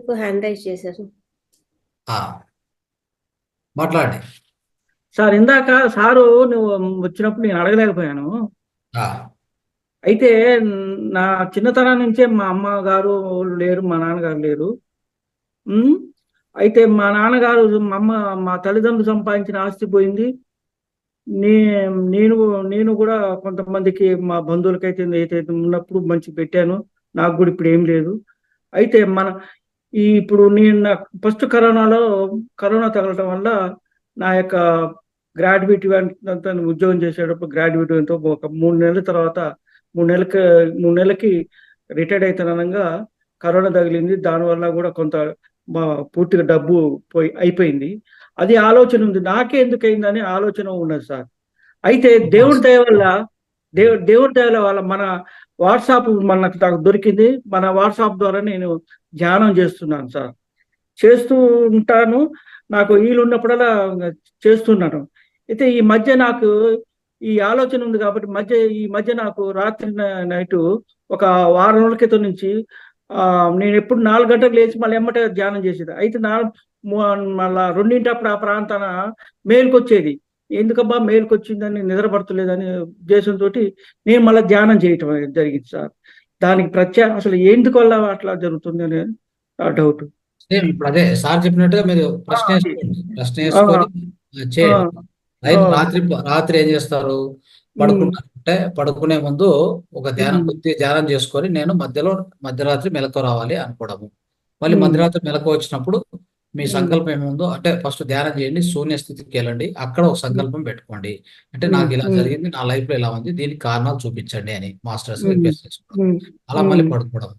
మీకు hand raise చేశారు. ఆ, మాట్లాడండి. సార్ ఇందాక సారు నువ్వు వచ్చినప్పుడు నేను అడగలేకపోయాను. ఆ, అయితే నా చిన్నతనం నుంచే మా అమ్మ గారు లేరు, మా నాన్నగారు లేరు. ఉమ్, అయితే మా నాన్నగారు మా తల్లిదండ్రులు సంపాదించిన ఆస్తి పోయింది. నే నేను నేను కూడా కొంతమందికి మా బంధువులకైతే ఏదైతే ఉన్నప్పుడు మంచి పెట్టాను. నాకు కూడా ఇప్పుడు ఏం లేదు. అయితే ఇప్పుడు నేను ఫస్ట్ కరోనా తగలటం వల్ల నా యొక్క గ్రాడ్యుయేట్ అంతా ఉద్యోగం చేసేటప్పుడు గ్రాడ్యుయేట్ ఒక 3 నెలల తర్వాత 3 నెలలకి రిటైర్డ్ అవుతానగా కరోనా తగిలింది. దానివల్ల కూడా కొంత పూర్తిగా డబ్బు అయిపోయింది. అది ఆలోచన ఉంది, నాకే ఎందుకు అయిందని ఆలోచన ఉన్నది సార్. అయితే దేవుడి దయ వల్ల మన వాట్సాప్ నాకు దొరికింది. మన వాట్సాప్ ద్వారా నేను ధ్యానం చేస్తున్నాను సార్. చేస్తూ ఉంటాను, నాకు వీలు ఉన్నప్పుడల్లా చేస్తున్నాను. అయితే ఈ మధ్య నాకు ఈ ఆలోచన ఉంది కాబట్టి ఈ మధ్య నాకు రాత్రి నైట్ ఒక వారం రోజుల క్రితం నుంచి నేను ఎప్పుడు 4 గంటలకు లేచి మళ్ళీ ఎమ్మటే ధ్యానం చేసేది. అయితే మళ్ళా 2 ఆ ప్రాంతాన మేలుకొచ్చేది. ఎందుకబ్బా మేలుకొచ్చిందని నిద్రపడతలేదని ఉద్దేశంతో నేను మళ్ళీ ధ్యానం చేయటం జరిగింది సార్. దానికి అసలు ఎందువల్ల అట్లా జరుగుతుంది అనే డౌట్. సేమ్ ఇప్పుడు అదే సార్ చెప్పినట్టుగా మీరు ప్రశ్న వేసుకొని చేయండి. రాత్రి ఏం చేస్తారు? పడుకుంటారు అంటే పడుకునే ముందు ఒక కొద్దిగా ధ్యానం చేసుకొని నేను మధ్యరాత్రి మెలకు రావాలి అనుకోవడము. మళ్ళీ మధ్యరాత్రి మెలకు వచ్చినప్పుడు మీ సంకల్పం ఏముందో అంటే ఫస్ట్ ధ్యానం చేయండి, శూన్య స్థితికి వెళ్ళండి, అక్కడ ఒక సంకల్పం పెట్టుకోండి. అంటే నాకు ఇలా జరిగింది, నా లైఫ్ లో ఇలా ఉంది, దీనికి కారణాలు చూపించండి అని మాస్టర్స్ రిక్వెస్ట్ చేసుకోవడం. అలా మళ్ళీ పడుకోవడం.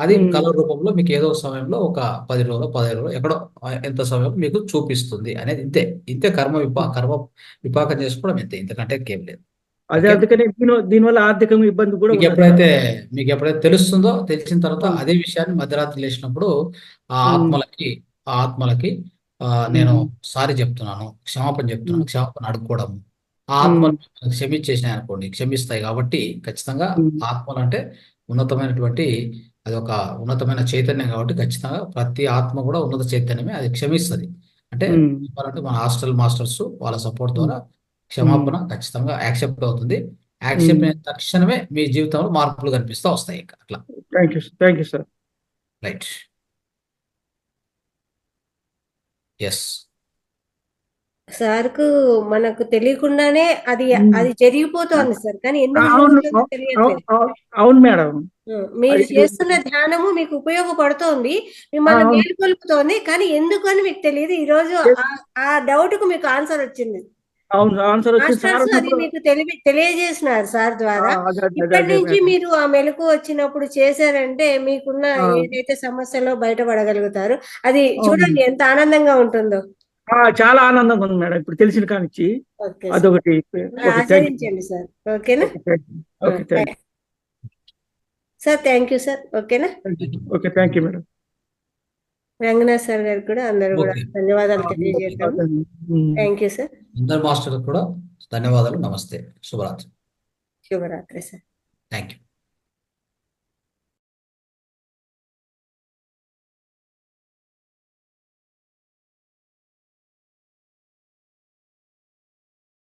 అది కళ రూపంలో మీకు ఏదో సమయంలో ఒక 10 రోజులు 15 రోజులు ఎక్కడో ఎంత సమయం మీకు చూపిస్తుంది అనేది. ఇంతే కర్మ విపాకం చేసుకోవడం ఇంతే, ఇంతకంటే ఏం లేదు. అదే అందుకనే దీనివల్ల ఆర్థికంగా ఇబ్బంది కూడా మీకు ఎప్పుడైతే తెలుస్తుందో, తెలిసిన తర్వాత అదే విషయాన్ని మధ్యరాత్రి లేచినప్పుడు ఆ ఆత్మలకి నేను సారీ చెప్తున్నాను, క్షమాపణ చెప్తున్నాను, క్షమాపణ అడుక్కోవడం. ఆ ఆత్మలు క్షమించేసినాయి అనుకోండి, క్షమిస్తాయి. కాబట్టి ఖచ్చితంగా ఆత్మలు అంటే ఉన్నతమైనటువంటి అది ఒక ఉన్నతమైన చైతన్యం. కాబట్టి ఖచ్చితంగా ప్రతి ఆత్మ కూడా ఉన్నత చైతన్యమే, అది క్షమిస్తుంది. అంటే మన హాస్టల్ మాస్టర్స్ వాళ్ళ సపోర్ట్ ద్వారా క్షమాపణ ఖచ్చితంగా యాక్సెప్ట్ అవుతుంది. యాక్సెప్ట్ అయిన తక్షణమే మీ జీవితంలో మార్పులు కనిపిస్తూ వస్తాయి. అట్లా. Thank you sir. Right. Yes సార్కు మనకు తెలియకుండానే అది జరిగిపోతోంది సార్, కానీ ఎందుకు తెలియట్లేదు. అవును మేడం, మీరు చేస్తున్న ధ్యానము మీకు ఉపయోగపడుతోంది, మిమ్మల్ని మేలుకొల్పుతోంది, కానీ ఎందుకు అని మీకు తెలియదు. ఈ రోజు ఆ డౌట్ కు మీకు ఆన్సర్ వచ్చింది. అది మీకు తెలియజేసినారు సార్ ద్వారా. ఇప్పటి నుంచి మీరు ఆ మెలకు వచ్చినప్పుడు చేశారంటే మీకున్న ఏదైతే సమస్యలో బయటపడగలుగుతారు. అది చూడండి ఎంత ఆనందంగా ఉంటుందో. చాలా ఆనందంగా ఉంది మేడం ఇప్పుడు తెలిసిన కానిచ్చి. అదొకటి ఆచరించండి సార్. ఓకేనా సార్? Thank you sir. ఓకేనా? Okay, thank you madam. Ranganath sir గారికి కూడా అందరూ కూడా ధన్యవాదాలు తెలియజేస్తాము. Thank you sir. అందరు మాస్టర్ కూడా ధన్యవాదాలు. నమస్తే. శుభరాత్రి. శుభరాత్రి సార్. Thank you.